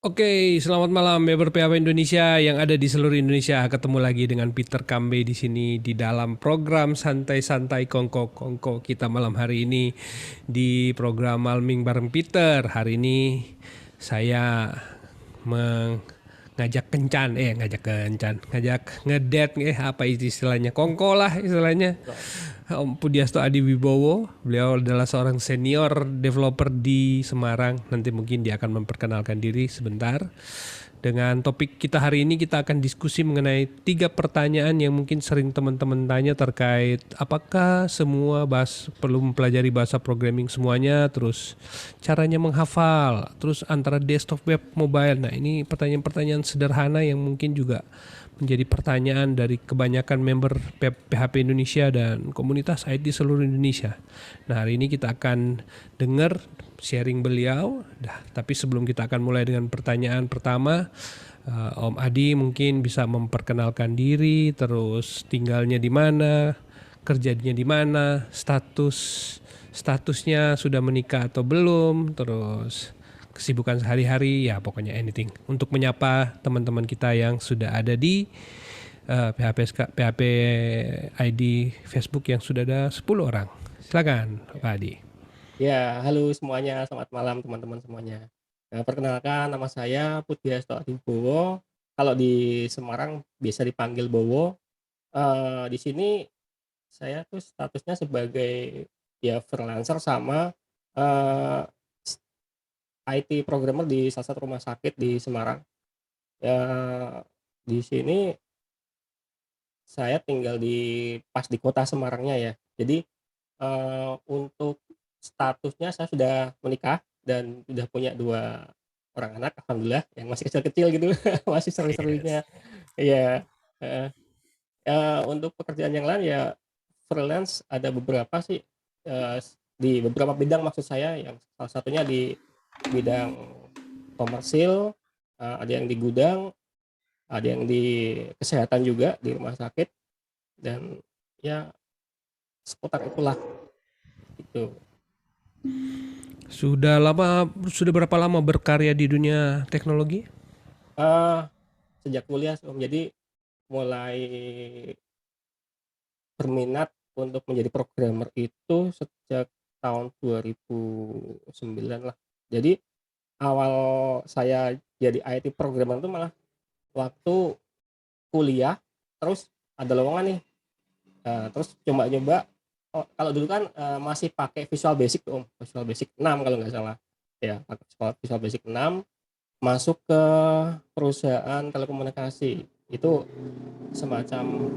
Oke, selamat malam member PHP Indonesia yang ada di seluruh Indonesia. Ketemu lagi dengan Peter Kambe di sini di dalam program Santai-Santai Kongko kita malam hari ini di program Malming bareng Peter. Hari ini saya ngajak ngedet apa istilahnya kongko lah istilahnya Om Pudiasto Adi Wibowo. Beliau adalah seorang senior developer di Semarang. Nanti mungkin dia akan memperkenalkan diri sebentar. Dengan topik kita hari ini, kita akan diskusi mengenai 3 pertanyaan yang mungkin sering teman-teman tanya terkait apakah semua perlu mempelajari bahasa programming semuanya, terus caranya menghafal, terus antara desktop, web, mobile. Nah, ini pertanyaan-pertanyaan sederhana yang mungkin juga menjadi pertanyaan dari kebanyakan member PHP Indonesia dan komunitas IT seluruh Indonesia. Nah, hari ini kita akan dengar sharing beliau. Tapi sebelum kita akan mulai dengan pertanyaan pertama, Om Adi mungkin bisa memperkenalkan diri, terus tinggalnya di mana, kerjanya di mana, statusnya sudah menikah atau belum, terus kesibukan sehari-hari, ya pokoknya anything untuk menyapa teman-teman kita yang sudah ada di PHP ID Facebook yang sudah ada 10 orang. Silakan Pak Adi. Ya, halo semuanya, selamat malam teman-teman semuanya. Nah, perkenalkan nama saya Pudiasto Adi Wibowo. Kalau di Semarang biasa dipanggil Bowo. Di sini saya tuh statusnya sebagai ya freelancer sama eh, IT programmer di salah satu rumah sakit di Semarang. Ya, di sini saya tinggal pas di kota Semarangnya ya. Jadi untuk statusnya saya sudah menikah dan sudah punya 2 orang anak, alhamdulillah, yang masih kecil-kecil gitu, masih seru-serunya. Yes. Iya, heeh. Untuk pekerjaan yang lain ya freelance ada beberapa sih, di beberapa bidang maksud saya, yang salah satunya di bidang komersil, ada yang di gudang, ada yang di kesehatan juga di rumah sakit, dan ya seputar itulah, gitu. Sudah berapa lama berkarya di dunia teknologi? Eee, Sejak kuliah sih Om, jadi mulai berminat untuk menjadi programmer itu sejak tahun 2009 lah. Jadi awal saya jadi IT programmer itu malah waktu kuliah, terus ada lowongan nih, terus coba nyoba. Kalau dulu kan, masih pakai Visual Basic tuh Om, Visual Basic 6 kalau nggak salah. Ya, pakai Visual Basic 6, masuk ke perusahaan telekomunikasi. Itu semacam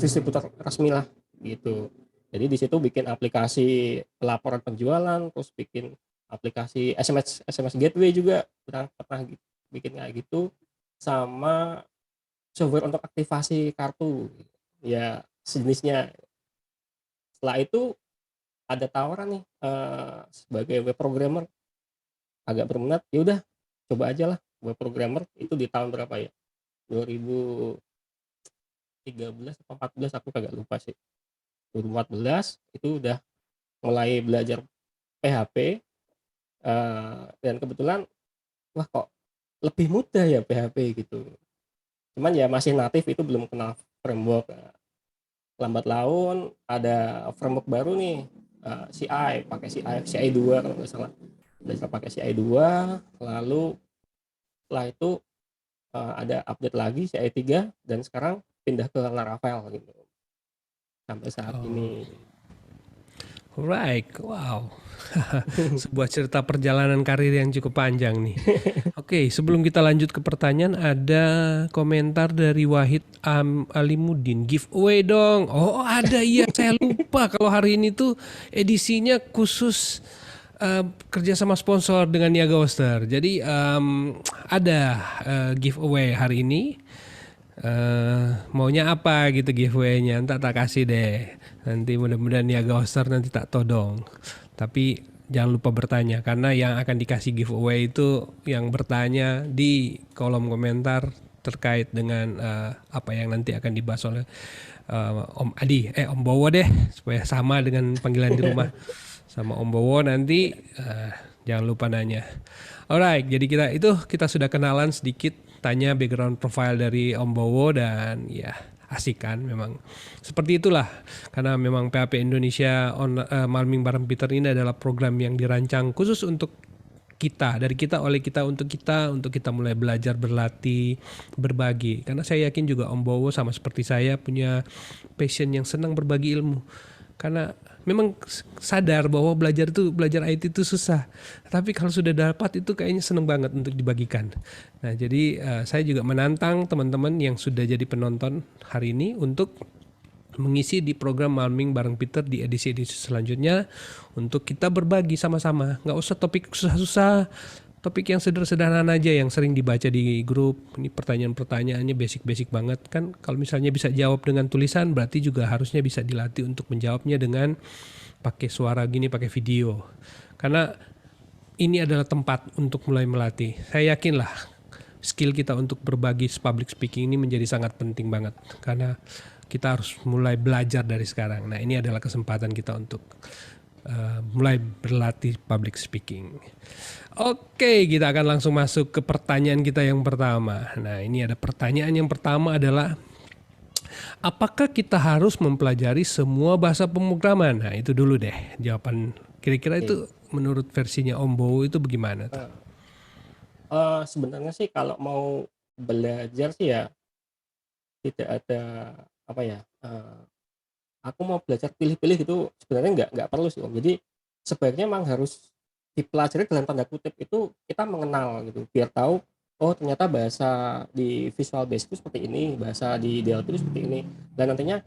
distributor resmi lah gitu. Jadi di situ bikin aplikasi pelaporan penjualan, terus bikin aplikasi SMS gateway juga pernah bikin kayak gitu, sama software untuk aktivasi kartu, ya sejenisnya. Setelah itu ada tawaran nih, sebagai web programmer, agak berminat, ya udah coba aja lah web programmer. Itu di tahun berapa ya, 2013 atau 14, aku agak lupa sih. 2014 itu udah mulai belajar PHP, dan kebetulan wah kok lebih mudah ya PHP gitu. Cuman ya masih natif, itu belum kenal framework. Lambat laun ada framework baru nih, CI, pakai CI 2 kalau nggak salah. Belajar pakai CI 2, lalu setelah itu ada update lagi CI 3, dan sekarang pindah ke Laravel gitu sampai saat Oh, ini. alright, wow. Sebuah cerita perjalanan karir yang cukup panjang nih. Oke, sebelum kita lanjut ke pertanyaan, ada komentar dari Wahid Alimuddin. Giveaway dong. Oh, ada, iya. Saya lupa kalau hari ini tuh edisinya khusus kerja sama sponsor dengan Niaga Oster. Jadi ada giveaway hari ini. Maunya apa gitu giveaway-nya, entar tak kasih deh. Nanti mudah-mudahan Niaga Oster nanti tak todong. Tapi jangan lupa bertanya, karena yang akan dikasih giveaway itu yang bertanya di kolom komentar terkait dengan apa yang nanti akan dibahas oleh Om Adi, Om Bowo deh, supaya sama dengan panggilan di rumah sama Om Bowo nanti. Jangan lupa nanya. Alright, jadi kita sudah kenalan sedikit, tanya background profile dari Om Bowo dan ya asik kan memang. Seperti itulah karena memang PHP Indonesia Malming bareng Peter ini adalah program yang dirancang khusus untuk kita, dari kita, oleh kita, untuk kita mulai belajar, berlatih, berbagi. Karena saya yakin juga Om Bowo sama seperti saya punya passion yang senang berbagi ilmu. Karena memang sadar bahwa belajar IT itu susah. Tapi kalau sudah dapat itu kayaknya seneng banget untuk dibagikan. Nah, jadi saya juga menantang teman-teman yang sudah jadi penonton hari ini untuk mengisi di program Malming bareng Peter di edisi-edisi selanjutnya untuk kita berbagi sama-sama. Nggak usah topik susah-susah, topik yang sederhana aja yang sering dibaca di grup. Ini pertanyaan-pertanyaannya basic-basic banget kan. Kalau misalnya bisa jawab dengan tulisan, berarti juga harusnya bisa dilatih untuk menjawabnya dengan pakai suara gini, pakai video. Karena ini adalah tempat untuk mulai melatih. Saya yakin lah skill kita untuk berbagi public speaking ini menjadi sangat penting banget. Karena kita harus mulai belajar dari sekarang. Nah, ini adalah kesempatan kita untuk mulai berlatih public speaking. Oke, kita akan langsung masuk ke pertanyaan kita yang pertama. Nah, ini ada pertanyaan yang pertama adalah, apakah kita harus mempelajari semua bahasa pemrograman? Nah, itu dulu deh jawaban. Kira-kira itu menurut versinya Om Bowo itu bagaimana tuh? Sebenarnya sih kalau mau belajar sih ya tidak ada apa ya, aku mau belajar pilih-pilih itu sebenarnya nggak perlu sih Om. Jadi sebaiknya memang harus dipelajari dalam tanda kutip itu kita mengenal gitu, biar tahu, oh ternyata bahasa di Visual Basic itu seperti ini, bahasa di DLP itu seperti ini, dan nantinya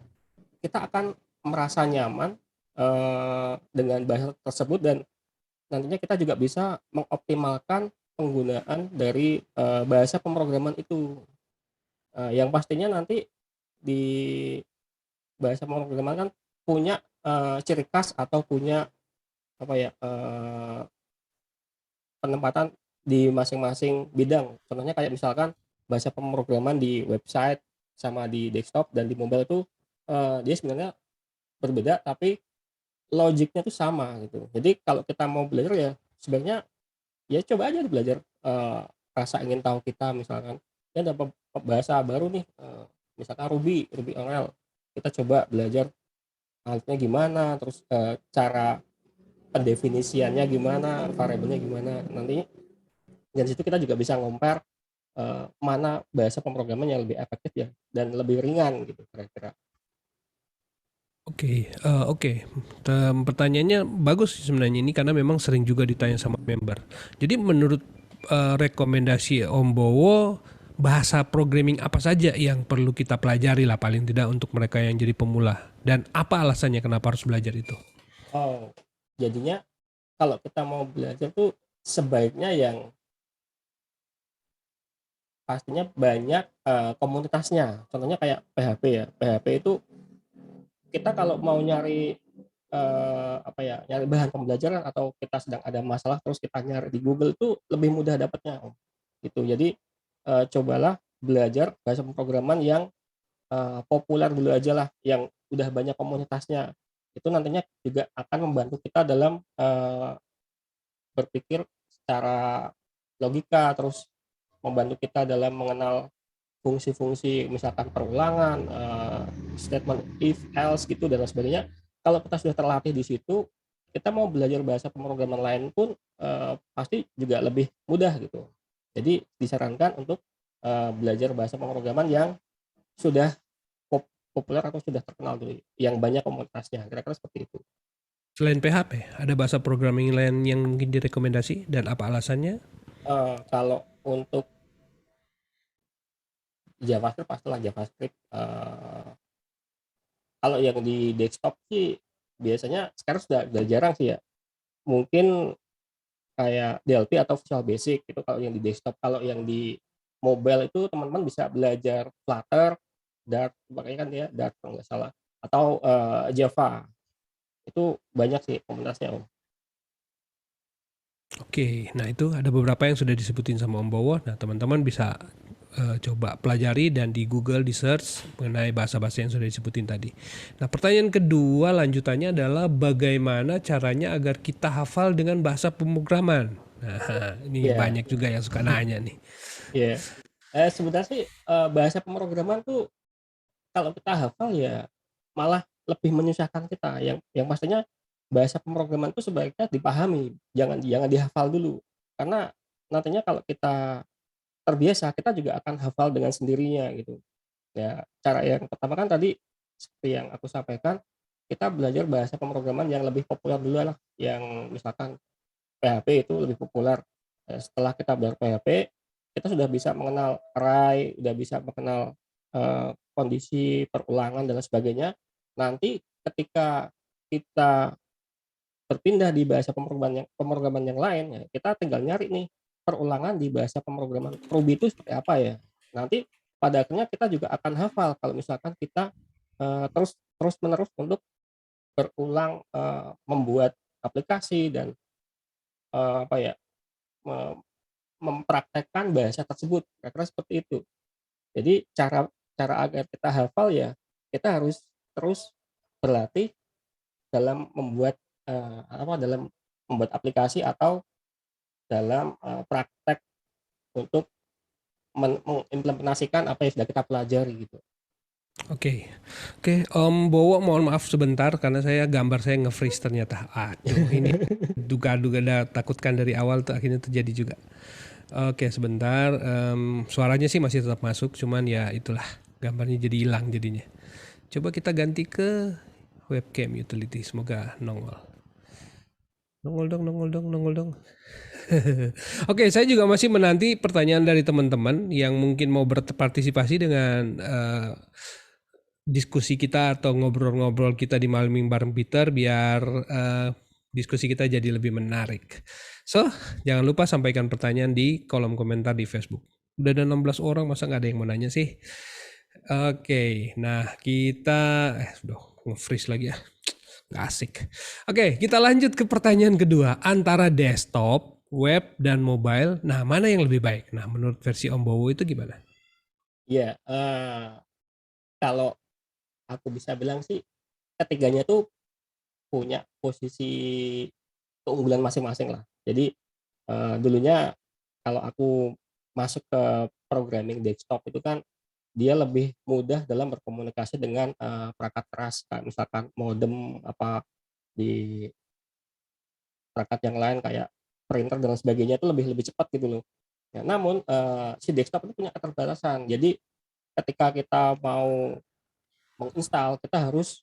kita akan merasa nyaman dengan bahasa tersebut dan nantinya kita juga bisa mengoptimalkan penggunaan dari bahasa pemrograman itu. Yang pastinya nanti di bahasa pemrograman kan punya ciri khas atau punya apa ya, penempatan di masing-masing bidang. Contohnya kayak misalkan bahasa pemrograman di website sama di desktop dan di mobile itu dia sebenarnya berbeda tapi logiknya tuh sama gitu. Jadi kalau kita mau belajar ya sebenarnya ya coba aja belajar, rasa ingin tahu kita misalkan, ya ada bahasa baru nih, misalkan Ruby on Rails, kita coba belajar alurnya gimana, terus, cara pendefinisiannya gimana, variabelnya gimana, nanti dari situ kita juga bisa compare, mana bahasa pemrograman yang lebih efektif ya dan lebih ringan gitu kira-kira. Oke. Pertanyaannya bagus sih sebenarnya ini karena memang sering juga ditanya sama member. Jadi menurut rekomendasi Om Bowo, bahasa programming apa saja yang perlu kita pelajari lah paling tidak untuk mereka yang jadi pemula, dan apa alasannya kenapa harus belajar itu? Oh, jadinya kalau kita mau belajar tuh sebaiknya yang pastinya banyak, komunitasnya. Contohnya kayak PHP ya, PHP itu kita kalau mau nyari, apa ya, nyari bahan pembelajaran atau kita sedang ada masalah terus kita nyari di Google itu lebih mudah dapatnya, Om, gitu. Jadi, cobalah belajar bahasa pemrograman yang, populer dulu aja lah, yang udah banyak komunitasnya. Itu nantinya juga akan membantu kita dalam, berpikir secara logika, terus membantu kita dalam mengenal fungsi-fungsi misalkan perulangan, statement if, else gitu dan lain sebagainya. Kalau kita sudah terlatih di situ, kita mau belajar bahasa pemrograman lain pun, pasti juga lebih mudah gitu. Jadi disarankan untuk, belajar bahasa pemrograman yang sudah populer atau sudah terkenal dulu, yang banyak komunitasnya, kira-kira seperti itu. Selain PHP, ada bahasa programming lain yang mungkin direkomendasi dan apa alasannya? Kalau untuk JavaScript pastilah JavaScript, kalau yang di desktop sih biasanya sekarang sudah jarang sih ya. Mungkin kayak DLP atau Visual Basic itu kalau yang di desktop. Kalau yang di mobile itu teman-teman bisa belajar Flutter, Dart, makanya kan dia Dart kalau nggak salah, atau Java. Itu banyak sih komunitasnya, Om. Oke, nah itu ada beberapa yang sudah disebutin sama Om Bowo. Nah, teman-teman bisa coba pelajari dan di Google di search mengenai bahasa-bahasa yang sudah disebutin tadi. Nah, pertanyaan kedua lanjutannya adalah bagaimana caranya agar kita hafal dengan bahasa pemrograman. Nah, ini Ya, banyak juga yang suka nanya nih. ya. Sebenarnya sih bahasa pemrograman tuh kalau kita hafal ya malah lebih menyusahkan kita. Yang pastinya bahasa pemrograman itu sebaiknya dipahami, jangan jangan dihafal dulu. Karena nantinya kalau kita terbiasa, kita juga akan hafal dengan sendirinya gitu. Ya, cara yang pertama kan tadi seperti yang aku sampaikan, kita belajar bahasa pemrograman yang lebih populer dulu lah, yang misalkan PHP itu lebih populer. Setelah kita belajar PHP, kita sudah bisa mengenal array, sudah bisa mengenal kondisi perulangan dan lain sebagainya. Nanti ketika kita berpindah di bahasa pemrograman yang lain, ya kita tinggal nyari nih perulangan di bahasa pemrograman Ruby itu seperti apa ya. Nanti pada akhirnya kita juga akan hafal kalau misalkan kita terus terus menerus untuk berulang membuat aplikasi dan apa ya mempraktekkan bahasa tersebut, kira-kira seperti itu. Jadi cara cara agar kita hafal ya kita harus terus berlatih dalam membuat dalam membuat aplikasi atau dalam praktek untuk mengimplementasikan apa yang sudah kita pelajari gitu. Oke, oke, Om Bowo, mohon maaf sebentar karena gambar saya nge-freeze ternyata. Aduh, ini duga-duga takutkan dari awal tuh akhirnya terjadi juga. Oke, sebentar. Suaranya sih masih tetap masuk, cuman ya itulah gambarnya jadi hilang jadinya. Coba kita ganti ke webcam utility, semoga nongol. Nongol dong, nongol dong, nongol dong. Oke, saya juga masih menanti pertanyaan dari teman-teman yang mungkin mau berpartisipasi dengan diskusi kita atau ngobrol-ngobrol kita di Malaming bareng Peter biar diskusi kita jadi lebih menarik. So, jangan lupa sampaikan pertanyaan di kolom komentar di Facebook. Udah ada 16 orang, masa nggak ada yang mau nanya sih? Oke, nah kita sudah nge-freeze lagi ya. Nggak asik. Oke, kita lanjut ke pertanyaan kedua. Antara desktop, web, dan mobile, nah mana yang lebih baik? Nah, menurut versi Om Bowo itu gimana? Ya, kalau aku bisa bilang sih ketiganya tuh punya posisi keunggulan masing-masing lah. Jadi dulunya kalau aku masuk ke programming desktop itu kan dia lebih mudah dalam berkomunikasi dengan perangkat keras, kayak misalkan modem apa di perangkat yang lain kayak printer dan sebagainya itu lebih lebih cepat gitu loh. Ya, namun si desktop itu punya keterbatasan. Jadi ketika kita mau menginstal kita harus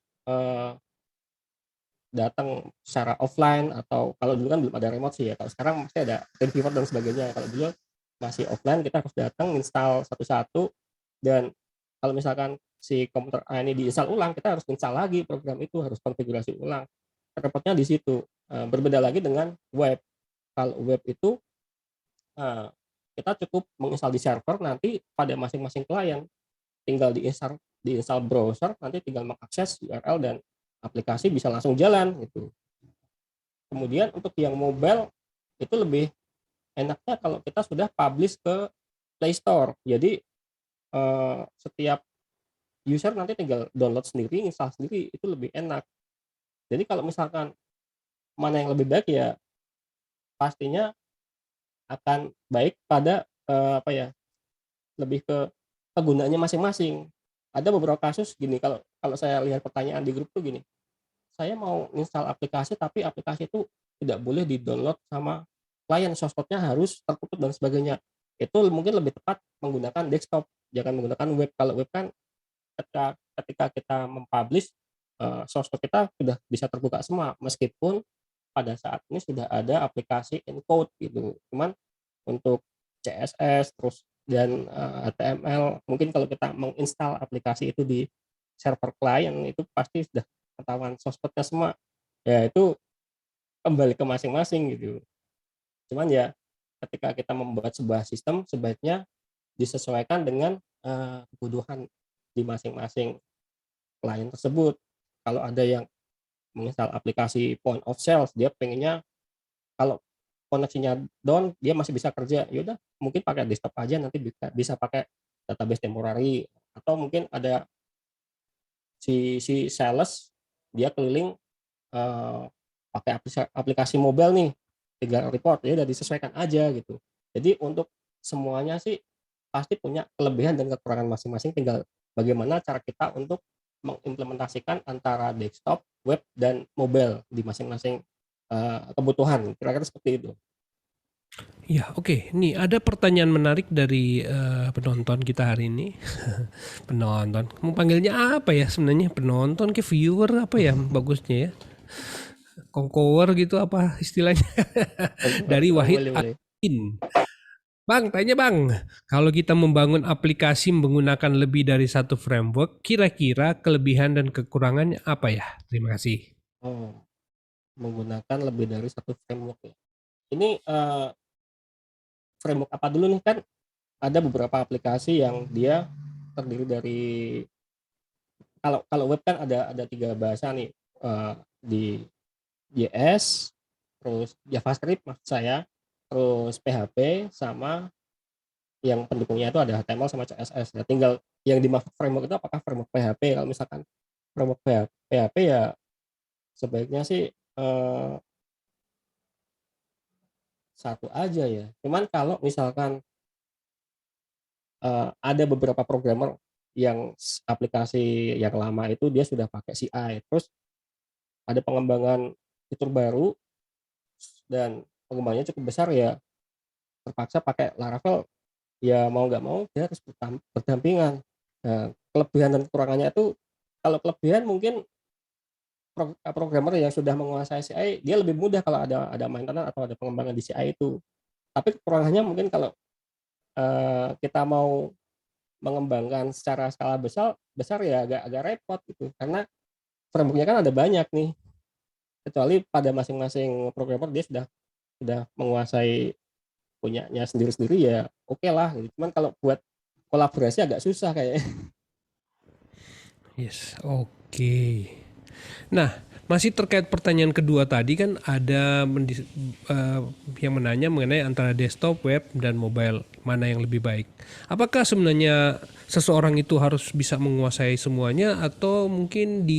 datang secara offline atau kalau dulu kan belum ada remote sih ya. Kalau sekarang masih ada TeamViewer dan sebagainya. Kalau dulu masih offline kita harus datang install satu-satu dan kalau misalkan si komputer A ini diinstal ulang, kita harus install lagi program itu, harus konfigurasi ulang. Repotnya di situ. Berbeda lagi dengan web. Kalau web itu eh, kita cukup menginstal di server, nanti pada masing-masing klien tinggal diinstal browser, nanti tinggal mengakses URL dan aplikasi bisa langsung jalan gitu. Kemudian untuk yang mobile itu lebih enaknya kalau kita sudah publish ke Play Store. Jadi setiap user nanti tinggal download sendiri, install sendiri, itu lebih enak. Jadi kalau misalkan mana yang lebih baik ya pastinya akan baik pada apa ya, lebih ke kegunaannya masing-masing. Ada beberapa kasus gini, kalau kalau saya lihat pertanyaan di grup tuh gini, saya mau install aplikasi tapi aplikasi itu tidak boleh di-download sama klien, source code-nya harus tertutup dan sebagainya. Itu mungkin lebih tepat menggunakan desktop, jangan menggunakan web. Kalau web kan ketika kita mempublish source code kita sudah bisa terbuka semua, meskipun pada saat ini sudah ada aplikasi encode gitu. Cuman untuk CSS terus dan HTML mungkin kalau kita menginstal aplikasi itu di server klien itu pasti sudah ketahuan source code-nya semua. Ya itu kembali ke masing-masing gitu. Cuman ya ketika kita membuat sebuah sistem sebaiknya disesuaikan dengan kebutuhan di masing-masing klien tersebut. Kalau ada yang menginstal aplikasi point of sales, dia pengennya kalau koneksinya down dia masih bisa kerja, ya udah mungkin pakai desktop aja, nanti bisa pakai database temporary, atau mungkin ada si sales dia keliling, eee, pakai aplikasi mobile nih, tinggal report, ya udah disesuaikan aja gitu. Jadi untuk semuanya sih pasti punya kelebihan dan kekurangan masing-masing, tinggal bagaimana cara kita untuk mengimplementasikan antara desktop, web, dan mobile di masing-masing, kebutuhan, kira-kira seperti itu. Ya, oke. Nih ada pertanyaan menarik dari penonton kita hari ini. Penonton, mau panggilnya apa ya sebenarnya? Penonton ke viewer apa ya bagusnya ya? Konkower gitu apa istilahnya? Dari Oh, Wahid boleh boleh. Akin. Bang, tanya bang, kalau kita membangun aplikasi menggunakan lebih dari satu framework, kira-kira kelebihan dan kekurangannya apa ya? Terima kasih. Oh, menggunakan lebih dari satu framework ya. Ini, framework apa dulu nih? Kan ada beberapa aplikasi yang dia terdiri dari, kalau kalau web kan ada 3 bahasa nih, di JS, terus JavaScript maksud saya, terus PHP, sama yang pendukungnya itu ada HTML sama CSS. Ya tinggal yang dimaksud framework itu apakah framework PHP. Kalau misalkan framework PHP ya sebaiknya sih, satu aja ya. Cuman kalau misalkan, ada beberapa programmer yang aplikasi yang lama itu dia sudah pakai CI, terus ada pengembangan fitur baru dan pengembangannya cukup besar, ya terpaksa pakai Laravel, ya mau nggak mau dia harus berdampingan. Nah, kelebihan dan kekurangannya itu, kalau kelebihan mungkin programmer yang sudah menguasai CI dia lebih mudah kalau ada maintenance atau ada pengembangan di CI itu. Tapi kekurangannya mungkin kalau, kita mau mengembangkan secara skala besar besar ya agak agak repot gitu, karena framework-nya kan ada banyak nih, kecuali pada masing-masing programmer dia sudah menguasai punyanya sendiri-sendiri, ya oke lah gitu. Cuman kalau buat kolaborasi agak susah kayaknya. Yes, oke. Nah, masih terkait pertanyaan kedua tadi kan ada yang menanya mengenai antara desktop, web, dan mobile, mana yang lebih baik. Apakah sebenarnya seseorang itu harus bisa menguasai semuanya atau mungkin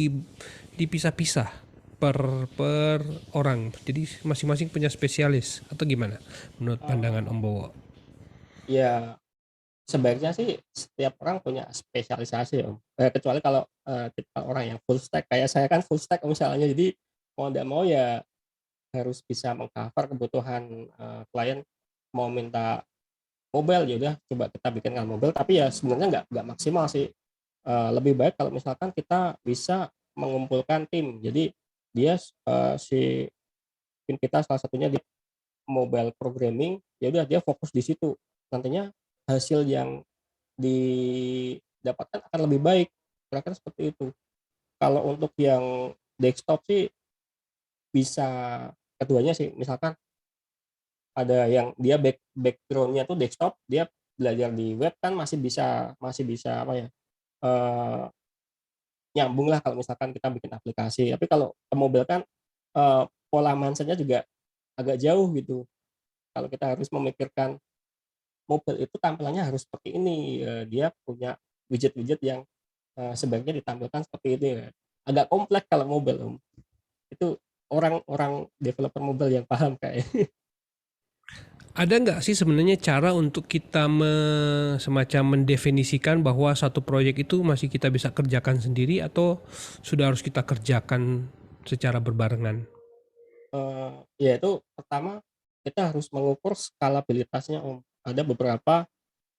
dipisah-pisah per orang? Jadi masing-masing punya spesialis atau gimana menurut pandangan Om Bowo? Ya sebaiknya sih setiap orang punya spesialisasi Om, kecuali kalau, tipikal orang yang full stack, kayak saya kan full stack misalnya, jadi mau nggak mau ya harus bisa meng-cover kebutuhan, klien. Mau minta mobile, ya udah coba kita bikinkan mobile, tapi ya sebenarnya nggak maksimal sih. Lebih baik kalau misalkan kita bisa mengumpulkan tim. Jadi dia, si tim kita salah satunya di mobile programming, ya udah dia fokus di situ. Nantinya hasil yang didapatkan akan lebih baik, kira-kira seperti itu. Kalau untuk yang desktop sih bisa keduanya sih, misalkan ada yang dia background-nya tuh desktop, dia belajar di web kan masih bisa apa ya, eee, nyambung lah kalau misalkan kita bikin aplikasi. Tapi kalau ke mobile kan, pola mindset-nya juga agak jauh gitu. Kalau kita harus memikirkan mobile itu tampilannya harus seperti ini, dia punya widget-widget yang, sebaiknya ditampilkan seperti ini ya. Agak kompleks kalau mobile, Om. Itu orang-orang developer mobile yang paham kayaknya. Ada nggak sih sebenarnya cara untuk kita semacam mendefinisikan bahwa satu proyek itu masih kita bisa kerjakan sendiri atau sudah harus kita kerjakan secara berbarengan? Ya itu pertama kita harus mengukur skalabilitasnya, Om. Ada beberapa,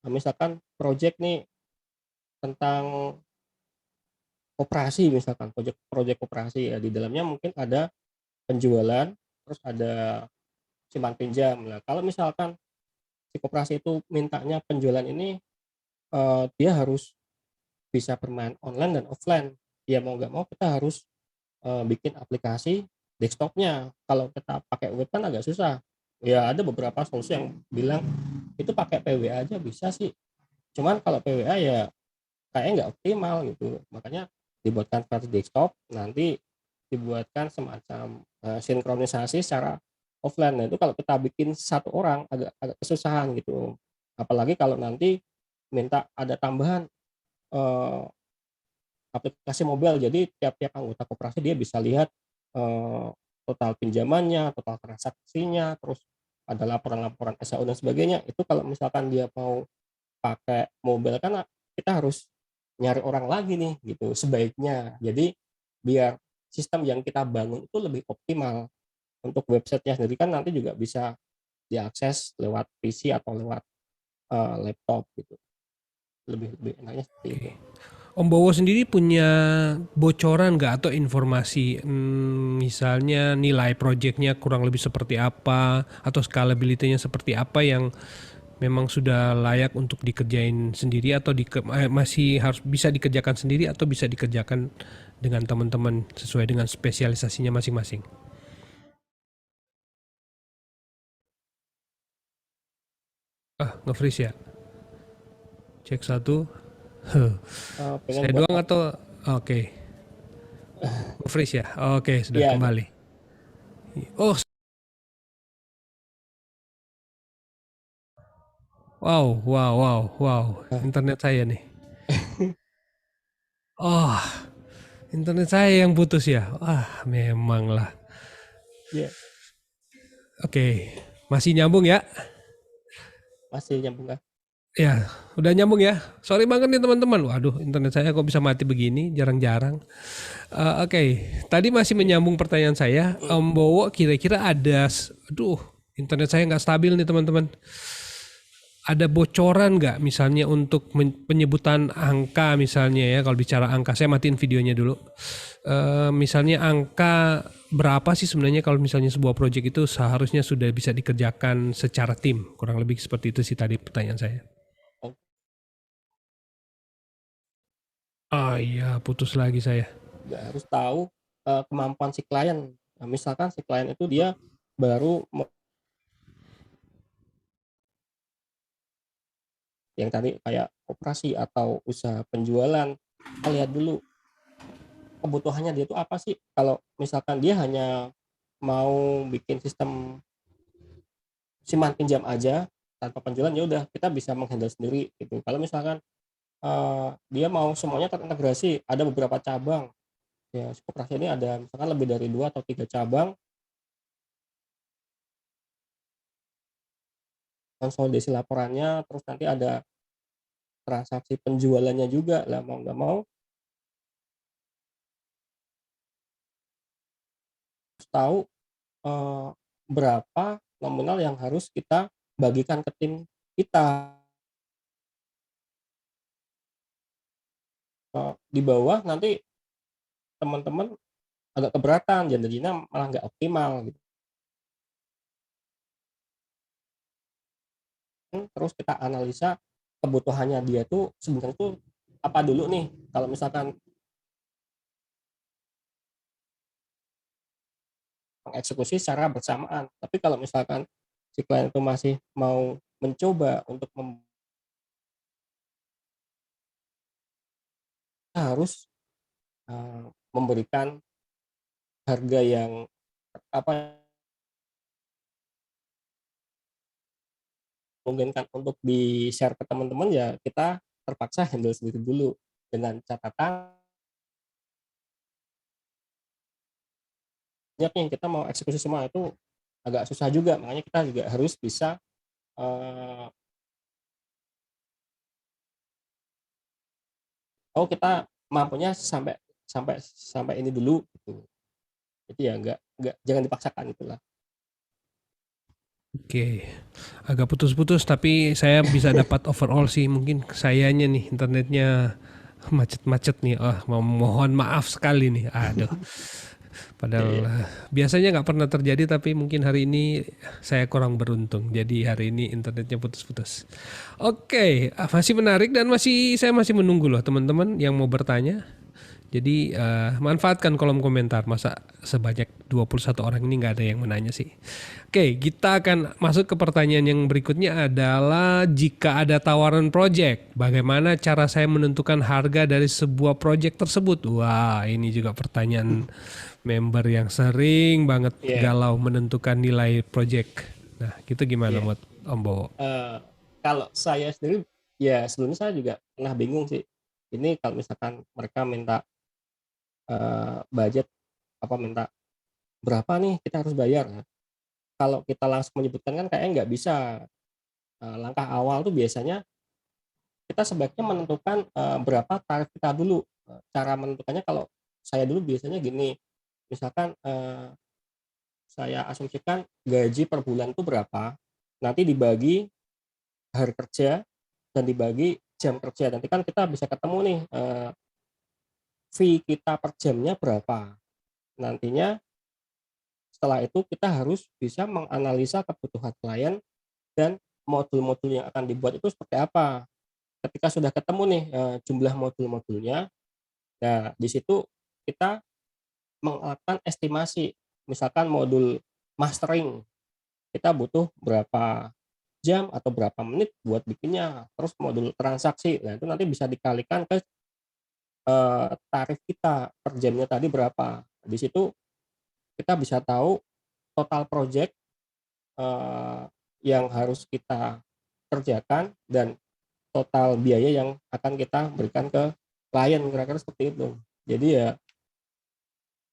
misalkan project nih tentang koperasi, misalkan project koperasi ya, di dalamnya mungkin ada penjualan, terus ada simpan pinjam. Nah, kalau misalkan si koperasi itu mintanya penjualan ini, dia harus bisa bermain online dan offline. Ya mau nggak mau kita harus, bikin aplikasi desktopnya. Kalau kita pakai web kan agak susah. Ya ada beberapa solusi yang bilang itu pakai PWA aja bisa sih. Cuman kalau PWA ya kayaknya nggak optimal gitu. Makanya dibuatkan versi desktop, nanti dibuatkan semacam, sinkronisasi secara offline. Nah, itu kalau kita bikin satu orang agak agak kesusahan gitu. Apalagi kalau nanti minta ada tambahan, eee, aplikasi mobile. Jadi tiap-tiap anggota koperasi dia bisa lihat, eee, total pinjamannya, total transaksinya, terus ada laporan-laporan SAU dan sebagainya. Itu kalau misalkan dia mau pakai mobile kan kita harus nyari orang lagi nih gitu sebaiknya. Jadi biar sistem yang kita bangun itu lebih optimal. Untuk websitenya sendiri kan nanti juga bisa diakses lewat PC atau lewat, laptop gitu. Lebih lebih enaknya seperti Oke. itu. Om Bowo sendiri punya bocoran nggak atau informasi, misalnya nilai proyeknya kurang lebih seperti apa atau scalability-nya seperti apa yang memang sudah layak untuk dikerjain sendiri atau masih harus bisa dikerjakan sendiri atau bisa dikerjakan dengan teman-teman sesuai dengan spesialisasinya masing-masing? Nge-freeze ya? Cek satu. Pengen Saya buat doang atau oke, nge-freeze ya? Oke, sudah iya, kembali. Oh, wow, wow, wow, wow. nah, Internet saya nih. Oh, internet saya yang putus ya. Memang lah. iya, Oke, masih nyambung ya? masih nyambung Kak? Ya, udah nyambung ya. Sorry banget nih teman-teman. Waduh, internet saya kok bisa mati begini, jarang-jarang. Oke, tadi masih menyambung pertanyaan saya. Om Bowo kira-kira aduh, internet saya nggak stabil nih teman-teman. Ada bocoran nggak misalnya untuk penyebutan angka misalnya ya, kalau bicara angka, saya matiin videonya dulu. Misalnya angka berapa sih sebenarnya kalau misalnya sebuah proyek itu seharusnya sudah bisa dikerjakan secara tim, kurang lebih seperti itu sih tadi pertanyaan saya. Oh, Iya, putus lagi saya. juga harus tahu, kemampuan si klien. Nah, misalkan si klien itu dia baru yang tadi kayak koperasi atau usaha penjualan, kita lihat dulu kebutuhannya dia itu apa sih. Kalau misalkan dia hanya mau bikin sistem simpan pinjam aja tanpa penjualan, ya udah kita bisa menghandle sendiri gitu. Kalau misalkan, dia mau semuanya terintegrasi, ada beberapa cabang, ya si koperasi ini ada misalkan lebih dari 2 atau 3 cabang, konsolidasi laporannya, terus nanti ada transaksi penjualannya juga. Lah mau nggak mau harus tahu, eee, berapa nominal yang harus kita bagikan ke tim kita. Di bawah nanti teman-teman agak keberatan, jadinya malah nggak optimal gitu. Terus kita analisa kebutuhannya dia tuh sebenarnya tuh apa dulu nih, kalau misalkan mengeksekusi secara bersamaan. Tapi kalau misalkan si klien itu masih mau mencoba untuk harus, memberikan harga yang apa, memungkinkan untuk di-share ke teman-teman, ya kita terpaksa handle sendiri dulu. Dengan catatan yang kita mau eksekusi semua itu agak susah juga, makanya kita juga harus bisa, eee, oh kita mampunya sampai sampai sampai ini dulu gitu. Jadi ya nggak jangan dipaksakan gitulah. Oke, agak putus-putus tapi saya bisa dapat overall sih. Mungkin sayanya nih internetnya macet-macet nih. Mohon maaf sekali nih. Aduh, Iya, padahal iya. biasanya nggak pernah terjadi tapi mungkin hari ini saya kurang beruntung. Jadi hari ini internetnya putus-putus. Oke, masih menarik dan saya masih menunggu loh teman-teman yang mau bertanya. Jadi manfaatkan kolom komentar, masa sebanyak 21 orang ini nggak ada yang menanya sih. Oke, kita akan masuk ke pertanyaan yang berikutnya adalah jika ada tawaran project, bagaimana cara saya menentukan harga dari sebuah project tersebut? Wah, ini juga pertanyaan Member yang sering banget Iya, galau menentukan nilai project. Nah, gitu gimana iya. buat Om Bowo? Kalau saya sendiri, ya sebelumnya saya juga pernah bingung sih. Ini kalau misalkan mereka minta budget, apa minta berapa nih kita harus bayar. Nah, kalau kita langsung menyebutkan kan kayaknya nggak bisa. Langkah awal tuh biasanya kita sebaiknya menentukan berapa tarif kita dulu. Cara menentukannya kalau saya dulu biasanya gini, misalkan saya asumsikan gaji per bulan tuh berapa, nanti dibagi hari kerja dan dibagi jam kerja. Nanti kan kita bisa ketemu nih fee kita per jamnya berapa. Nantinya setelah itu kita harus bisa menganalisa kebutuhan klien dan modul-modul yang akan dibuat itu seperti apa. Ketika sudah ketemu nih jumlah modul-modulnya, nah di situ kita melakukan estimasi. Misalkan modul mastering, kita butuh berapa jam atau berapa menit buat bikinnya. Terus modul transaksi, nah itu nanti bisa dikalikan ke tarif kita per jamnya tadi berapa. Di situ kita bisa tahu total project yang harus kita kerjakan dan total biaya yang akan kita berikan ke klien, kira-kira seperti itu. Jadi ya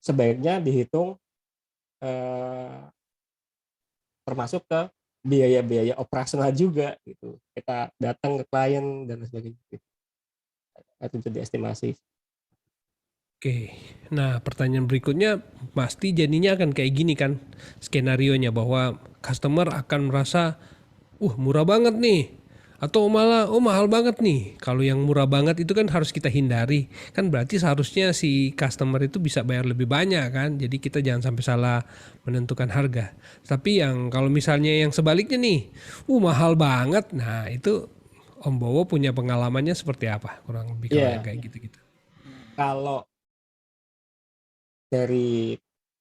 sebaiknya dihitung termasuk ke biaya-biaya operasional juga gitu. Kita datang ke klien dan sebagainya gitu. Itu jadi estimasi. Oke, nah pertanyaan berikutnya pasti jadinya akan kayak gini kan skenarionya bahwa customer akan merasa, murah banget nih, atau malah mahal banget nih. Kalau yang murah banget itu kan harus kita hindari, kan berarti seharusnya si customer itu bisa bayar lebih banyak kan. Jadi kita jangan sampai salah menentukan harga. Tapi yang kalau misalnya yang sebaliknya nih, mahal banget, nah itu Om Bowo punya pengalamannya seperti apa? Kurang lebih kalau yang Iya, kayak gitu-gitu. kalau dari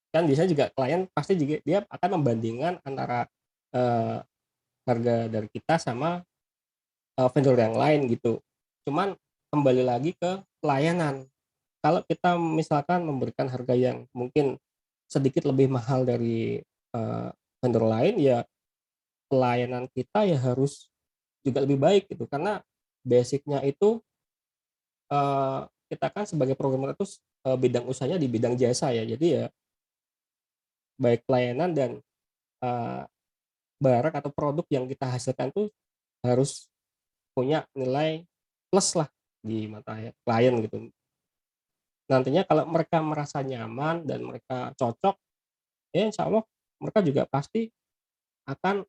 kan biasanya juga klien pasti juga dia akan membandingkan antara eh, harga dari kita sama vendor yang lain gitu. Cuman kembali lagi ke pelayanan. Kalau kita misalkan memberikan harga yang mungkin sedikit lebih mahal dari vendor lain, ya pelayanan kita ya harus juga lebih baik gitu. Karena basicnya itu kita kan sebagai programmer itu bidang usahanya di bidang jasa ya. Jadi ya baik pelayanan dan eh, barang atau produk yang kita hasilkan tuh harus punya nilai plus lah di mata klien gitu. Nantinya kalau mereka merasa nyaman dan mereka cocok, ya insya Allah mereka juga pasti akan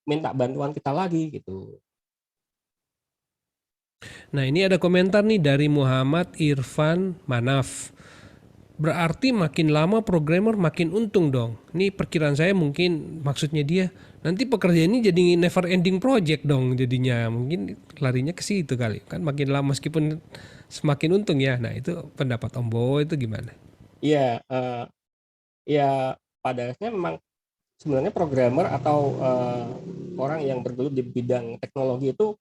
minta bantuan kita lagi gitu. Nah ini ada komentar nih dari Muhammad Irfan Manaf. Berarti makin lama programmer makin untung dong. Ini perkiraan saya mungkin maksudnya dia nanti pekerjaan ini jadi never ending project dong jadinya. Mungkin larinya ke situ kali. Kan makin lama meskipun semakin untung ya. Nah itu pendapat Om Bowo itu gimana? Iya, ya pada akhirnya memang sebenarnya programmer atau orang yang bergelut di bidang teknologi itu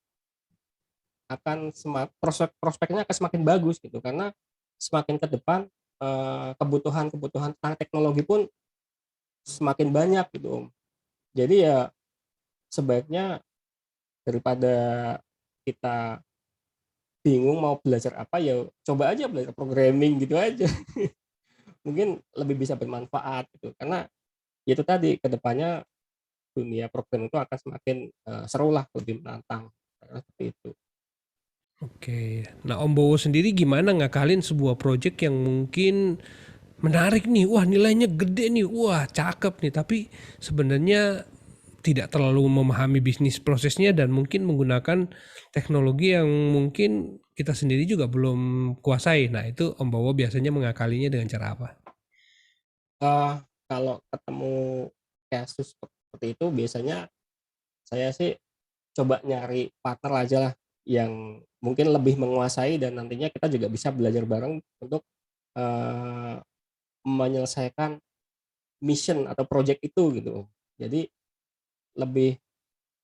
akan prospeknya akan semakin bagus gitu karena semakin ke depan kebutuhan-kebutuhan tentang teknologi pun semakin banyak gitu Om. Jadi ya sebaiknya daripada kita bingung mau belajar apa ya coba aja belajar programming gitu aja. Mungkin lebih bisa bermanfaat gitu karena itu tadi kedepannya dunia program itu akan semakin seru lah, lebih menantang seperti itu. Oke. Nah Om Bowo sendiri gimana ngakalin sebuah project yang mungkin menarik nih, wah nilainya gede nih, wah cakep nih, tapi sebenarnya tidak terlalu memahami bisnis prosesnya dan mungkin menggunakan teknologi yang mungkin kita sendiri juga belum kuasai. Nah itu Om Bowo biasanya mengakalinya dengan cara apa? Eh, Kalau ketemu kasus seperti itu biasanya saya sih coba nyari partner aja lah yang mungkin lebih menguasai dan nantinya kita juga bisa belajar bareng untuk eh, menyelesaikan mission atau project itu gitu. Jadi lebih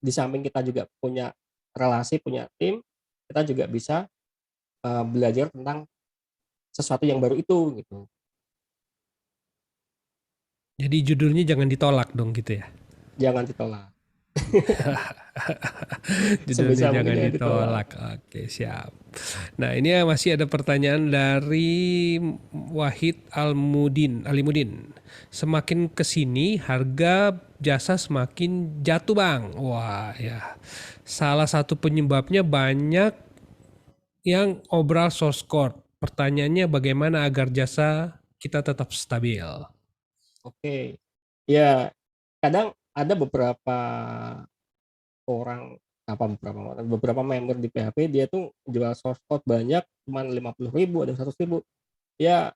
di samping kita juga punya relasi, punya tim, kita juga bisa belajar tentang sesuatu yang baru itu gitu. Jadi judulnya jangan ditolak dong gitu ya. Jangan ditolak. Judulnya Sebisa mungkin jangan jangan ditolak. ditolak. Oke, siap. Nah, ini masih ada pertanyaan dari Wahid Alimudin. Semakin kesini harga jasa semakin jatuh, Bang. Wah, ya. Salah satu penyebabnya banyak yang obral source code. Pertanyaannya bagaimana agar jasa kita tetap stabil? Oke. Ya, kadang ada beberapa orang, beberapa member di PHP dia tuh jual source code banyak cuman 50.000, ada 100.000. Ya,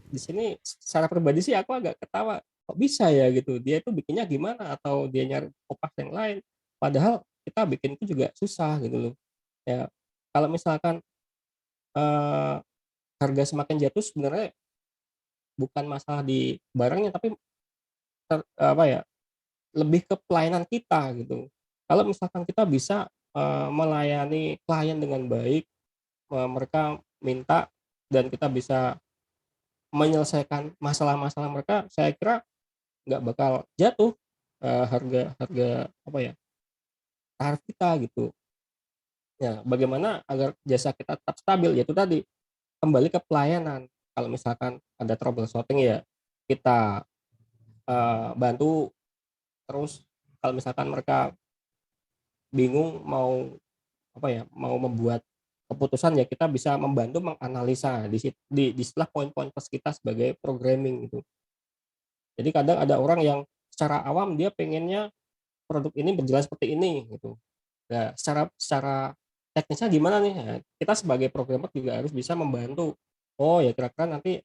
di sini secara pribadi sih aku agak ketawa, kok bisa ya gitu, dia itu bikinnya gimana, atau dia nyari kopas yang lain, padahal kita bikin itu juga susah gitu loh. Ya, kalau misalkan eh, harga semakin jatuh sebenarnya bukan masalah di barangnya, tapi apa ya, lebih ke pelayanan kita gitu. Kalau misalkan kita bisa melayani klien dengan baik, mereka minta dan kita bisa menyelesaikan masalah-masalah mereka, saya kira nggak bakal jatuh harga harga apa ya, tarif kita gitu. Ya, bagaimana agar jasa kita tetap stabil, yaitu tadi kembali ke pelayanan. Kalau misalkan ada troubleshooting ya kita bantu. Terus kalau misalkan mereka bingung mau apa ya, mau membuat keputusan, ya kita bisa membantu menganalisa di setelah poin-poin plus kita sebagai programming gitu. Jadi kadang ada orang yang secara awam dia pengennya produk ini berjalan seperti ini gitu. Nah, secara secara teknisnya gimana nih? Nah, kita sebagai programmer juga harus bisa membantu. Oh ya, kira-kira nanti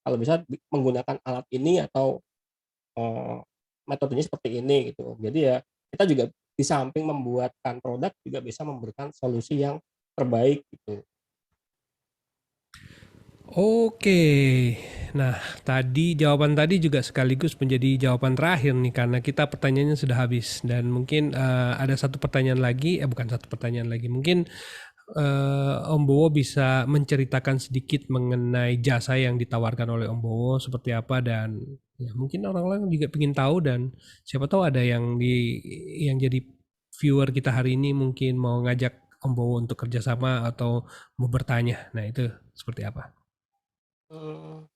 kalau bisa menggunakan alat ini, atau metodenya seperti ini gitu. Jadi ya kita juga di samping membuatkan produk juga bisa memberikan solusi yang terbaik gitu. Oke. Nah, jawaban tadi juga sekaligus menjadi jawaban terakhir nih karena kita pertanyaannya sudah habis dan mungkin ada satu pertanyaan lagi, bukan satu pertanyaan lagi. Mungkin Om Bowo bisa menceritakan sedikit mengenai jasa yang ditawarkan oleh Om Bowo seperti apa, dan ya mungkin orang-orang juga ingin tahu, dan siapa tahu ada yang jadi viewer kita hari ini mungkin mau ngajak Om Bowo untuk kerjasama atau mau bertanya. Nah, itu seperti apa? Hmm,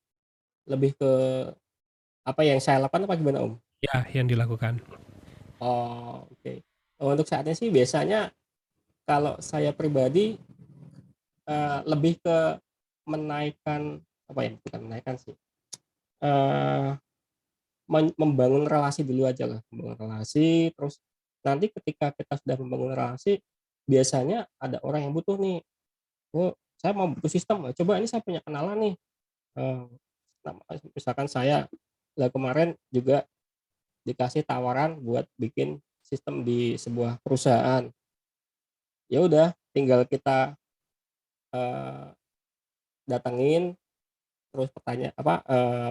lebih ke apa yang saya lakukan apa gimana Om? Ya, yang dilakukan. Oh, oke. Okay. Untuk saatnya sih biasanya kalau saya pribadi lebih ke menaikkan, apa ya, bukan menaikkan sih, eh, membangun relasi dulu aja lah, membangun relasi. Terus nanti ketika kita sudah membangun relasi, biasanya ada orang yang butuh nih, oh saya mau butuh sistem, coba ini saya punya kenalan nih, eh, misalkan saya lah kemarin juga dikasih tawaran buat bikin sistem di sebuah perusahaan. Ya udah, tinggal kita eh, datengin, terus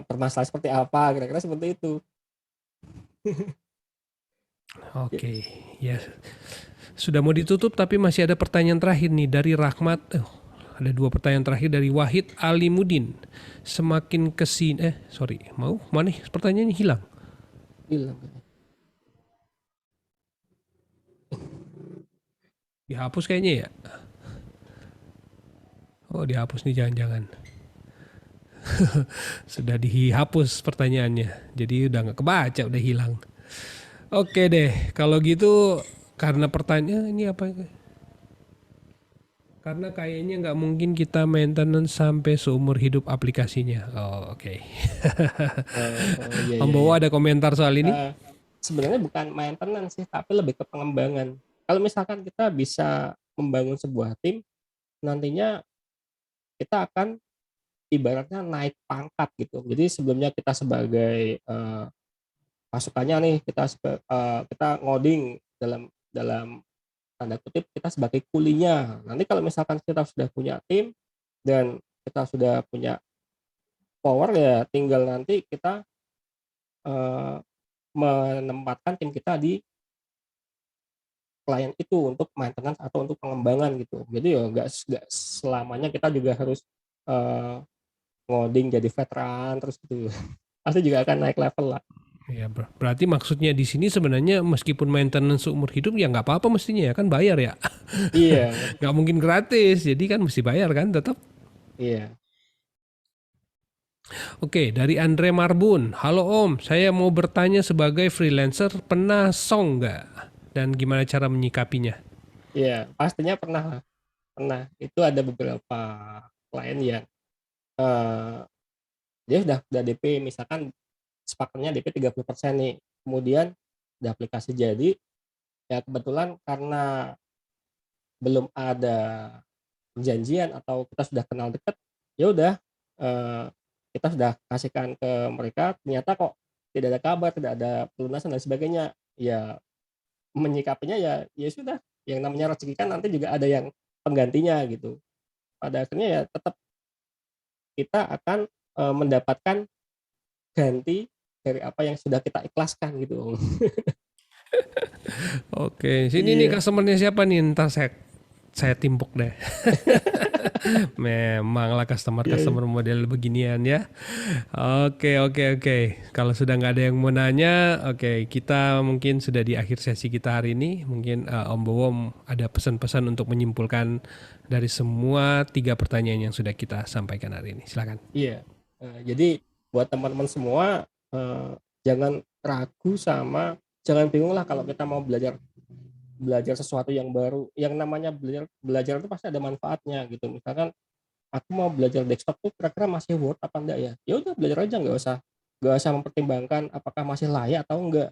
permasalahan seperti apa, kira-kira seperti itu. Ya, Oke, ya sudah mau ditutup tapi masih ada pertanyaan terakhir nih dari Rahmat. Ada dua pertanyaan terakhir dari Wahid Alimudin. Semakin kesini, sorry, mau mana nih pertanyaannya hilang? bilang. Dihapus kayaknya ya. Oh, dihapus nih jangan-jangan. Sudah dihapus pertanyaannya. Jadi udah nggak kebaca, udah hilang. Oke deh, kalau gitu karena pertanyaan ini apa? Karena kayaknya nggak mungkin kita maintenance sampai seumur hidup aplikasinya. Oh, oke. Oh, iya Om iya Bowo iya. ada komentar soal ini? Eh, Sebenarnya bukan maintenance sih, tapi lebih ke pengembangan. Kalau misalkan kita bisa membangun sebuah tim, nantinya kita akan ibaratnya naik pangkat gitu. Jadi sebelumnya kita sebagai pasukannya nih, kita ngoding dalam dalam tanda kutip, kita sebagai kulinya. Nanti kalau misalkan kita sudah punya tim dan kita sudah punya power, ya tinggal nanti kita eh, menempatkan tim kita di klien itu untuk maintenance atau untuk pengembangan gitu. Jadi ya nggak selamanya kita juga harus eh, ngoding jadi veteran terus gitu. pasti juga akan naik level lah. Ya, berarti maksudnya di sini sebenarnya meskipun maintenance seumur hidup ya nggak apa-apa mestinya ya kan bayar ya. Iya, Nggak mungkin gratis, jadi kan mesti bayar kan tetap. iya, Oke, dari Andre Marbun. Halo Om, saya mau bertanya sebagai freelancer, pernah song nggak? Dan gimana cara menyikapinya? iya, pastinya pernah lah, pernah. Itu ada beberapa klien yang eh, dia udah DP, misalkan sepakatnya DP 30% nih. Kemudian udah aplikasi jadi, ya kebetulan karena belum ada perjanjian atau kita sudah kenal dekat, ya udah eh, kita sudah kasihkan ke mereka, ternyata kok tidak ada kabar, tidak ada pelunasan dan sebagainya. Ya menyikapinya ya ya sudah, yang namanya rezeki kan nanti juga ada yang penggantinya gitu. Pada akhirnya ya tetap kita akan mendapatkan ganti dari apa yang sudah kita ikhlaskan gitu. Oke, sini nih Iya, customernya siapa nih? Ntar saya timpuk deh. Memanglah iya, iya. customer-customer model beginian ya. Oke, oke, oke. Kalau sudah nggak ada yang mau nanya, oke, kita mungkin sudah di akhir sesi kita hari ini. Mungkin Om Bowo ada pesan-pesan untuk menyimpulkan dari semua 3 pertanyaan yang sudah kita sampaikan hari ini. Silakan. Iya. Jadi buat teman-teman semua, jangan ragu sama jangan bingung lah kalau kita mau belajar belajar sesuatu yang baru. Yang namanya belajar belajar itu pasti ada manfaatnya gitu. Misalkan aku mau belajar desktop tuh kira-kira masih worth apa enggak ya? Ya udah belajar aja, nggak usah mempertimbangkan apakah masih layak atau enggak.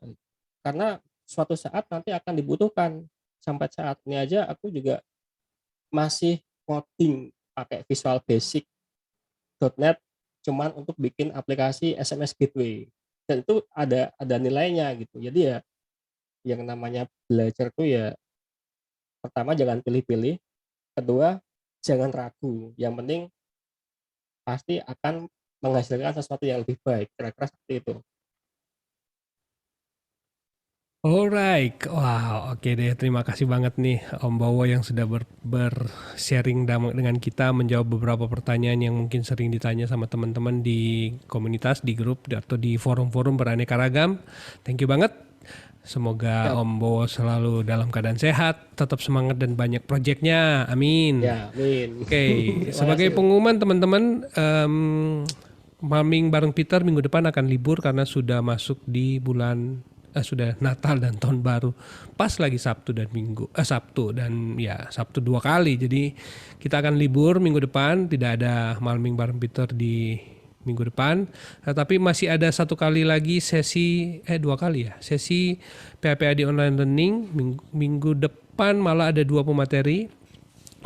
Karena suatu saat nanti akan dibutuhkan. Sampai saat ini aja aku juga masih coding pakai Visual Basic .NET cuman untuk bikin aplikasi SMS gateway, dan itu ada nilainya gitu. Jadi ya yang namanya belajar tuh ya pertama jangan pilih-pilih, kedua jangan ragu, yang penting pasti akan menghasilkan sesuatu yang lebih baik, kira-kira seperti itu. Alright, wow, oke deh. Terima kasih banget nih Om Bowo yang sudah sharing dengan kita, menjawab beberapa pertanyaan yang mungkin sering ditanya sama teman-teman di komunitas, di grup, atau di forum-forum beraneka ragam. Thank you banget. Semoga Ya, Om Bowo selalu dalam keadaan sehat, tetap semangat dan banyak proyeknya. Amin. ya, amin. Oke, Terima sebagai kasih. pengumuman teman-teman, Malming bareng Peter minggu depan akan libur karena sudah masuk di bulan sudah Natal dan Tahun Baru. Pas lagi Sabtu dan Minggu, Sabtu dan ya Sabtu 2 kali. Jadi kita akan libur minggu depan, tidak ada Malming bareng Peter di minggu depan. Tapi masih ada 1 kali lagi sesi 2 kali ya, sesi PHPAD online learning minggu depan, malah ada 2 pemateri,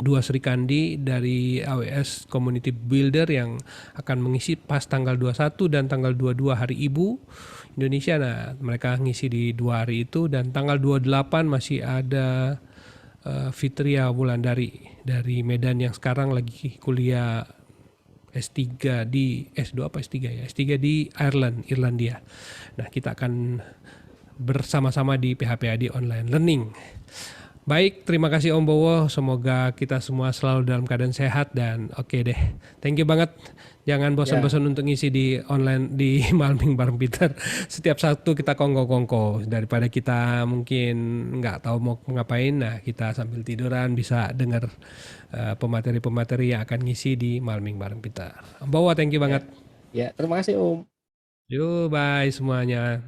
2 Sri Kandi dari AWS Community Builder yang akan mengisi pas tanggal 21 dan tanggal 22 Hari Ibu Indonesia. Nah, mereka ngisi di 2 hari itu, dan tanggal 28 masih ada Fitria Wulandari dari Medan yang sekarang lagi kuliah S3 di S2 apa S3 ya? S3 di Ireland, Irlandia. Nah, kita akan bersama-sama di PHPAD online learning. Baik, terima kasih Om Bowo. Semoga kita semua selalu dalam keadaan sehat dan oke deh. Thank you banget. Jangan Ya, bosan-bosan untuk ngisi di online di Malming bareng Peter. Setiap Sabtu kita kongko-kongko, daripada kita mungkin nggak tahu mau ngapain. Nah, kita sambil tiduran bisa dengar pemateri-pemateri yang akan ngisi di Malming bareng Peter. Om Bowo, thank you ya, banget. ya. Terima kasih Om. Yuk, bye semuanya.